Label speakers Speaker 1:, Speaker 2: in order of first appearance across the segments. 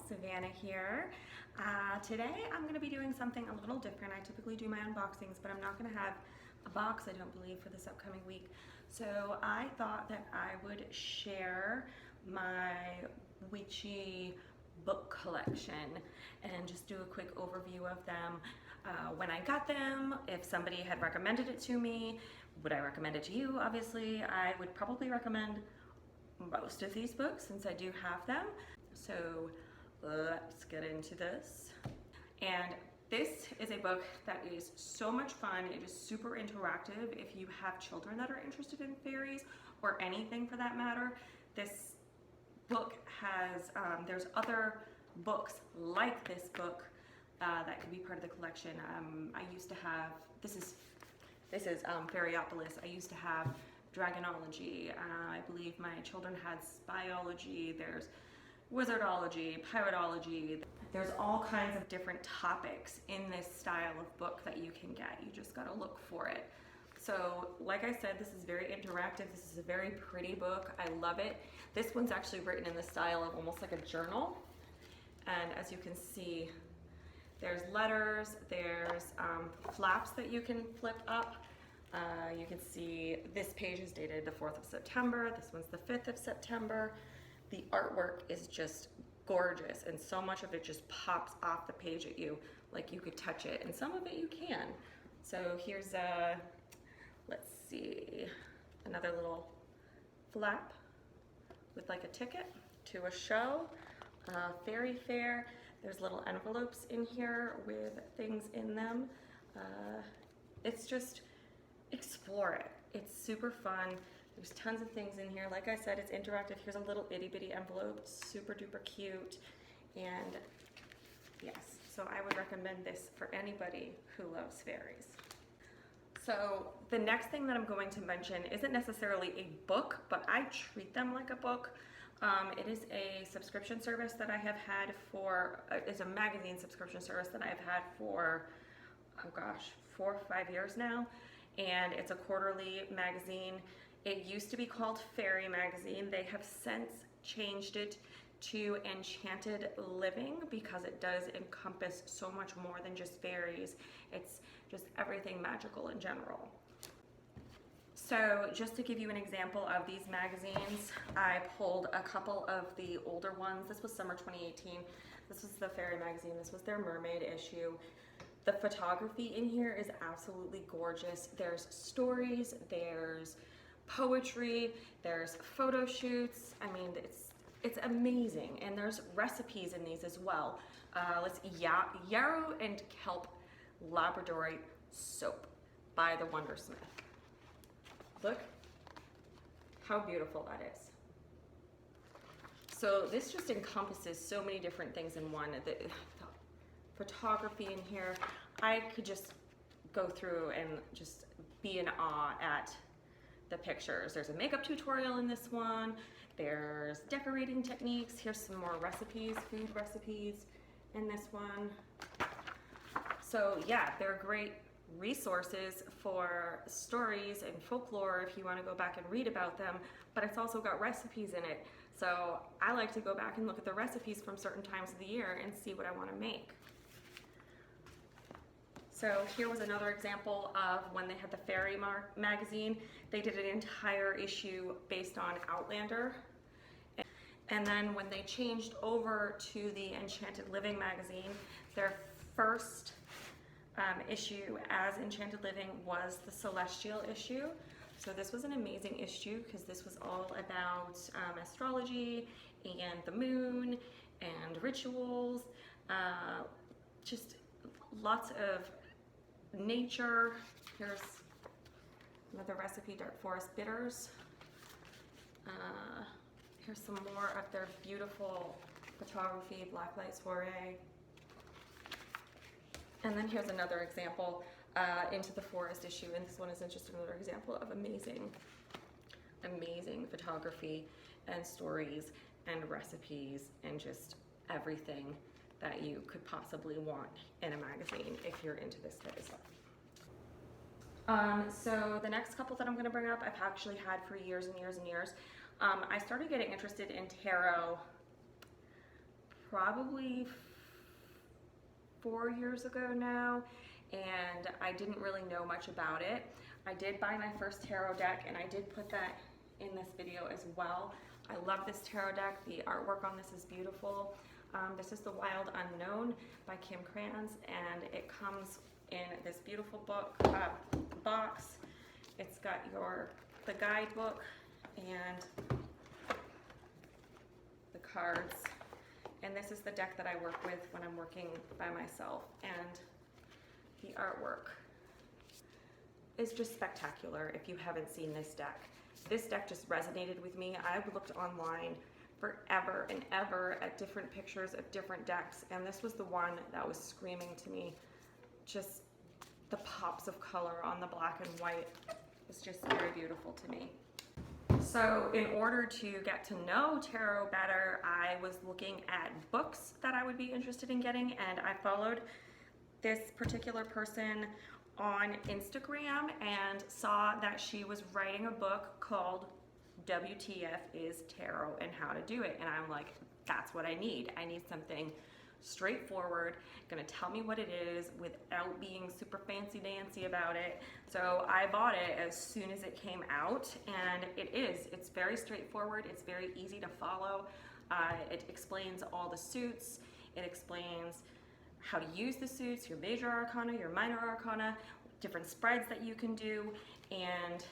Speaker 1: Savannah here. Today I'm going to be doing something a little different. I typically do my unboxings, but I'm not going to have a box, I don't believe, for this upcoming week. So I thought that I would share my Witchy book collection and just do a quick overview of them. When I got them, if somebody had recommended it to me, would I recommend it to you? Obviously, I would probably recommend most of these books since I do have them. So let's get into this. And this is a book that is so much fun. It is super interactive. If you have children that are interested in fairies or anything for that matter, this book has, there's other books like this book that could be part of the collection. I used to have, this is Fairyopolis. I used to have Dragonology. I believe my children had Spyology. There's Wizardology, Piratology. There's all kinds of different topics in this style of book that you can get. You just gotta look for it. So, like I said, this is very interactive. This is a very pretty book. I love it. This one's actually written in the style of almost like a journal. And as you can see, there's letters, there's flaps that you can flip up. You can see this page is dated the 4th of September. This one's the 5th of September. The artwork is just gorgeous, and so much of it just pops off the page at you like you could touch it, and some of it you can. So here's a, let's see, another little flap with like a ticket to a show, fairy fair. There's little envelopes in here with things in them. It's just, explore it. It's super fun. There's tons of things in here. Like I said, it's interactive. Here's a little itty bitty envelope, super duper cute. And yes, so I would recommend this for anybody who loves fairies. So the next thing that I'm going to mention isn't necessarily a book, but I treat them like a book. It is a subscription service that I have had for, it's a magazine subscription service that I've had for, oh gosh, 4 or 5 years now. And it's a quarterly magazine. It used to be called Fairy Magazine. They have since changed it to Enchanted Living because it does encompass so much more than just fairies. It's just everything magical in general. So just to give you an example of these magazines, I pulled a couple of the older ones. This was summer 2018. This was the Fairy Magazine. This was their mermaid issue. The photography in here is absolutely gorgeous. There's stories, there's poetry, there's photo shoots. I mean, it's amazing. And there's recipes in these as well. Let's Yarrow and Kelp Labradorite Soap by the Wondersmith. Look how beautiful that is. So this just encompasses so many different things in one. The photography in here, I could just go through and just be in awe at the pictures. There's a makeup tutorial in this one. There's decorating techniques. Here's some more recipes, food recipes in this one. So yeah, they're great resources for stories and folklore if you want to go back and read about them, but it's also got recipes in it. So I like to go back and look at the recipes from certain times of the year and see what I want to make. So here was another example of when they had the Fairy magazine. They did an entire issue based on Outlander. And then when they changed over to the Enchanted Living magazine, their first issue as Enchanted Living was the Celestial issue. So this was an amazing issue because this was all about astrology and the moon and rituals, just lots of nature. Here's another recipe, Dark Forest Bitters. Here's some more of their beautiful photography, Blacklight Soiree. And then here's another example, Into the Forest issue, and this one is just another example of amazing, amazing photography and stories and recipes and just everything that you could possibly want in a magazine if you're into this type of stuff. So the next couple that I'm going to bring up, I've actually had for years and years and years. I started getting interested in tarot probably 4 years ago now, and I didn't really know much about it. I did buy my first tarot deck, and I did put that in this video as well. I love this tarot deck. The artwork on this is beautiful. This is The Wild Unknown by Krans, and it comes in this beautiful book box. It's got the guidebook and the cards, and this is the deck that I work with when I'm working by myself, and the artwork is just spectacular. If you haven't seen this deck just resonated with me. I've looked online forever and ever at different pictures of different decks, and this was the one that was screaming to me. Just the pops of color on the black and white was just very beautiful to me. So in order to get to know tarot better, I was looking at books that I would be interested in getting, and I followed this particular person on Instagram and saw that she was writing a book called WTF is Tarot and How to Do It. And I'm like, that's what I need. I need something straightforward, gonna tell me what it is without being super fancy dancy about it. So I bought it as soon as it came out, and it's very straightforward. It's very easy to follow. It explains all the suits. It explains how to use the suits, your major arcana, your minor arcana, different spreads that you can do, and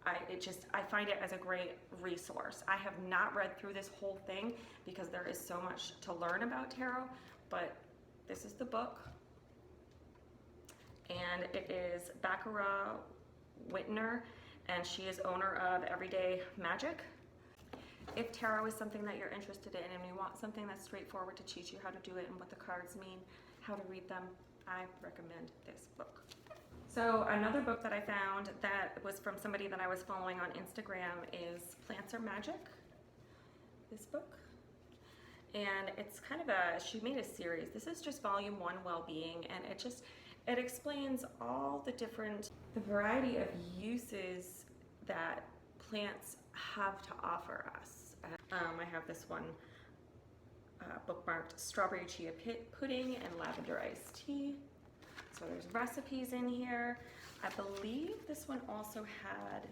Speaker 1: I find it as a great resource. I have not read through this whole thing because there is so much to learn about tarot, but this is the book, and it is Bakara Wintner, and she is owner of Everyday Magic. If tarot is something that you're interested in and you want something that's straightforward to teach you how to do it and what the cards mean, how to read them, I recommend this book. So another book that I found that was from somebody that I was following on Instagram is Plants Are Magic, this book. And it's kind of she made a series. This is just volume 1, Well-Being, and it explains all the variety of uses that plants have to offer us. I have this one bookmarked, Strawberry Chia Pudding and Lavender Iced Tea. So there's recipes in here. I believe this one also had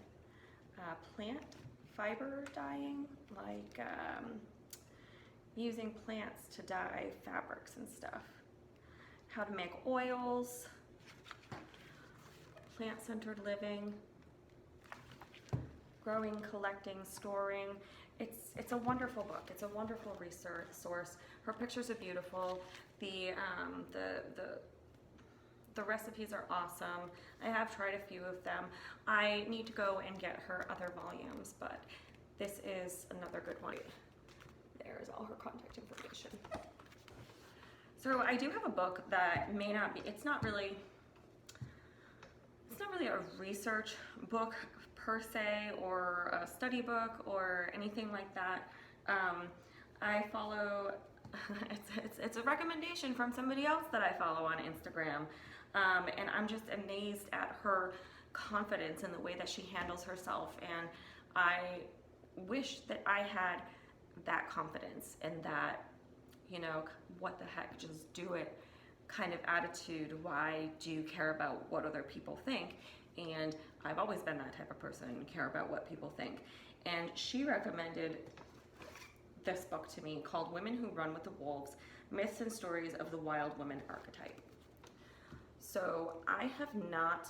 Speaker 1: plant fiber dyeing, like using plants to dye fabrics and stuff. How to make oils, plant-centered living, growing, collecting, storing. It's a wonderful book. It's a wonderful resource. Her pictures are beautiful. The recipes are awesome. I have tried a few of them. I need to go and get her other volumes, but this is another good one. There's all her contact information. So I do have a book that may not be, it's not really a research book per se, or a study book or anything like that. I follow, it's a recommendation from somebody else that I follow on Instagram. And I'm just amazed at her confidence in the way that she handles herself. And I wish that I had that confidence and that, you know, what the heck, just do it kind of attitude. Why do you care about what other people think? And I've always been that type of person, care about what people think. And she recommended this book to me called Women Who Run with the Wolves, Myths and Stories of the Wild Woman Archetype. So I have not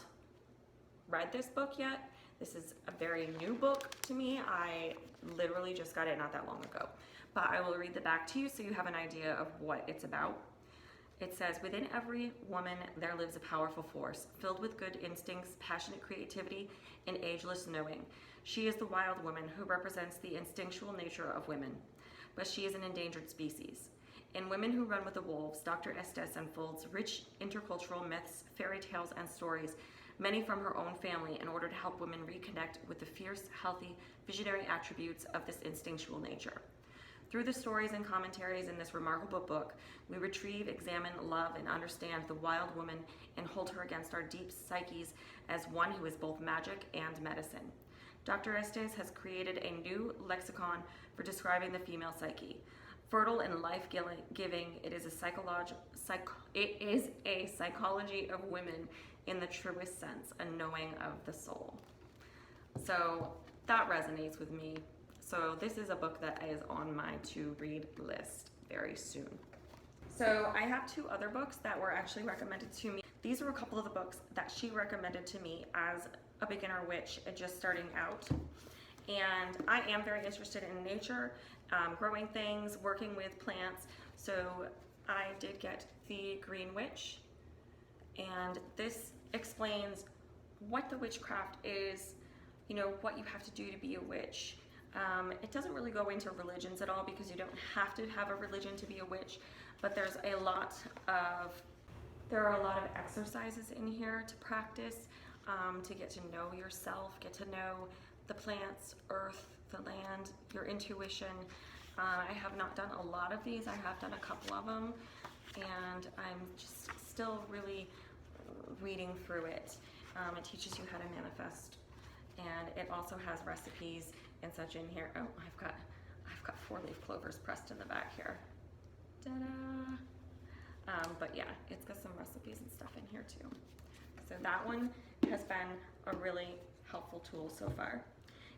Speaker 1: read this book yet. This is a very new book to me. I literally just got it not that long ago. But I will read the back to you so you have an idea of what it's about. It says, within every woman there lives a powerful force, filled with good instincts, passionate creativity, and ageless knowing. She is the wild woman who represents the instinctual nature of women, but she is an endangered species. In Women Who Run with the Wolves, Dr. Estés unfolds rich intercultural myths, fairy tales, and stories, many from her own family, in order to help women reconnect with the fierce, healthy, visionary attributes of this instinctual nature. Through the stories and commentaries in this remarkable book, we retrieve, examine, love, and understand the wild woman and hold her against our deep psyches as one who is both magic and medicine. Dr. Estés has created a new lexicon for describing the female psyche. fertile and life-giving. It is a psychology of women in the truest sense, a knowing of the soul. So that resonates with me. So this is a book that is on my to-read list very soon. So I have 2 other books that were actually recommended to me. These were a couple of the books that she recommended to me as a beginner witch just starting out. And I am very interested in nature, growing things, working with plants. So I did get the Green Witch, and this explains what the witchcraft is, you know, what you have to do to be a witch. It doesn't really go into religions at all because you don't have to have a religion to be a witch, but there are a lot of exercises in here to practice, to get to know yourself, get to know the plants, earth, the land, your intuition. I have not done a lot of these. I have done a couple of them, and I'm just still really reading through it. It teaches you how to manifest, and it also has recipes and such in here. Oh, I've got 4-leaf clovers pressed in the back here. Ta-da! But yeah, it's got some recipes and stuff in here too. So that one has been a really helpful tool so far.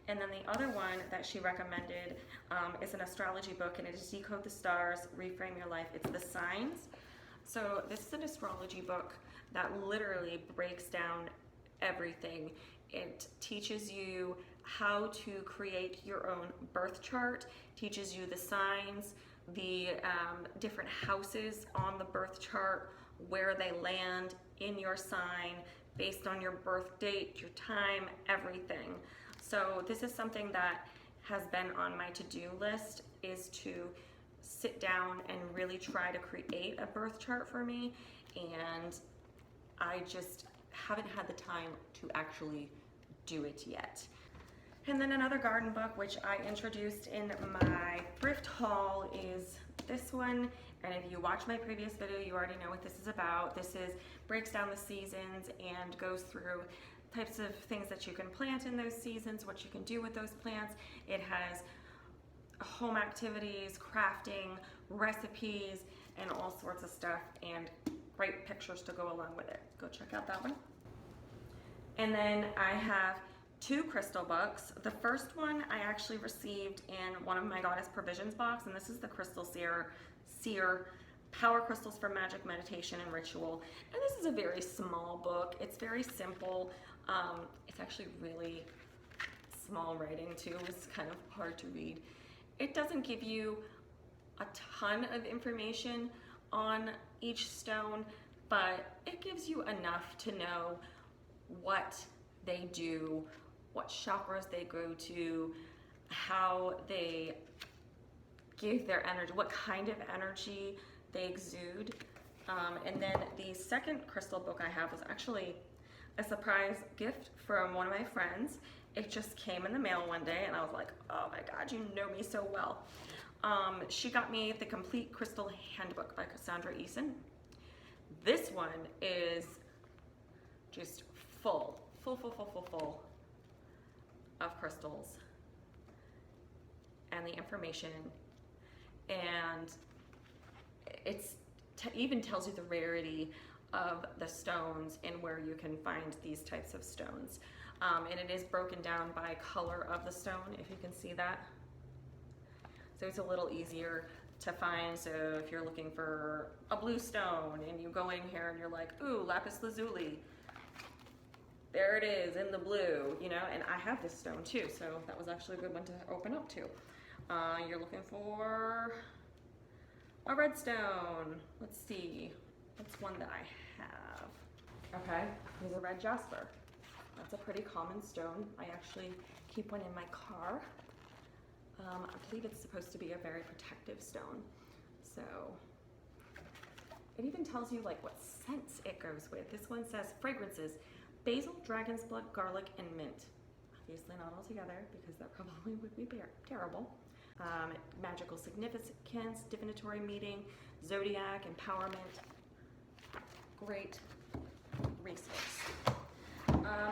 Speaker 1: And then the other one that she recommended is an astrology book, and it is Decode the Stars, Reframe Your Life. It's the signs. So this is an astrology book that literally breaks down everything. It teaches you how to create your own birth chart, teaches you the signs, the different houses on the birth chart, where they land in your sign, based on your birth date, your time, everything. So this is something that has been on my to-do list, is to sit down and really try to create a birth chart for me, and I just haven't had the time to actually do it yet. And then another garden book which I introduced in my thrift haul is this one, and if you watch my previous video you already know what this is about. This breaks down the seasons and goes through types of things that you can plant in those seasons, what you can do with those plants. It has home activities, crafting, recipes, and all sorts of stuff, and great pictures to go along with it. Go check out that one. And then I have 2 crystal books. The first one I actually received in one of my Goddess Provisions box, and this is the Crystal Seer Power Crystals for Magic, Meditation, and Ritual. And this is a very small book. It's very simple. It's actually really small writing too. It's kind of hard to read. It doesn't give you a ton of information on each stone, but it gives you enough to know what they do, what chakras they go to, how they give their energy, what kind of energy they exude. And then the second crystal book I have was actually a surprise gift from one of my friends. It just came in the mail one day, and I was like, oh my God, you know me so well. She got me the Complete Crystal Handbook by Cassandra, Eason. This one is just full of crystals and the information, and it's even tells you the rarity of the stones and where you can find these types of stones. And it is broken down by color of the stone, if you can see that. So it's a little easier to find. So if you're looking for a blue stone and you go in here and you're like, ooh, lapis lazuli, there it is in the blue, you know, and I have this stone too, so that was actually a good one to open up to. You're looking for a red stone. Let's see, what's one that I have? Okay, here's a red jasper. That's a pretty common stone. I actually keep one in my car. I believe it's supposed to be a very protective stone. So it even tells you like what scents it goes with. This one says fragrances: basil, dragon's blood, garlic, and mint. Obviously not all together because that probably would be terrible. Magical significance, divinatory meaning, zodiac, empowerment. Great resource.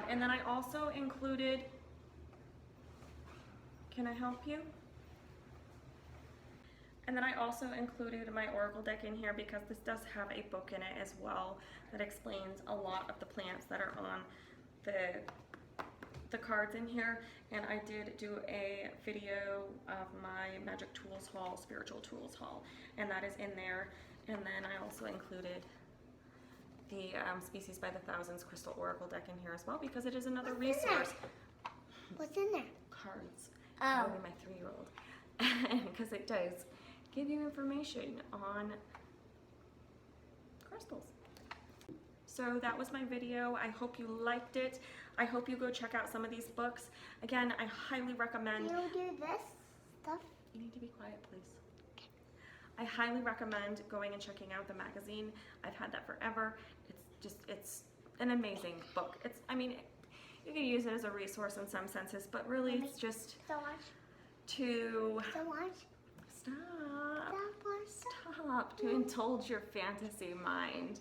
Speaker 1: And then I also included, can I help you? And then I also included my oracle deck in here because this does have a book in it as well that explains a lot of the plants that are on the cards in here. And I did do a video of my magic tools haul, spiritual tools haul, and that is in there. And then I also included the Species by the Thousands Crystal Oracle deck in here as well because it is another resource.
Speaker 2: What's in there?
Speaker 1: Cards.
Speaker 2: Oh.
Speaker 1: That would be my 3-year-old. Because it does give you information on crystals. So that was my video. I hope you liked it. I hope you go check out some of these books. Again, I highly recommend...
Speaker 2: You do this stuff?
Speaker 1: You need to be quiet, please. I highly recommend going and checking out the magazine. I've had that forever. It's an amazing book. I mean, you can use it as a resource in some senses, but really it's just to... Stop. To indulge your fantasy mind.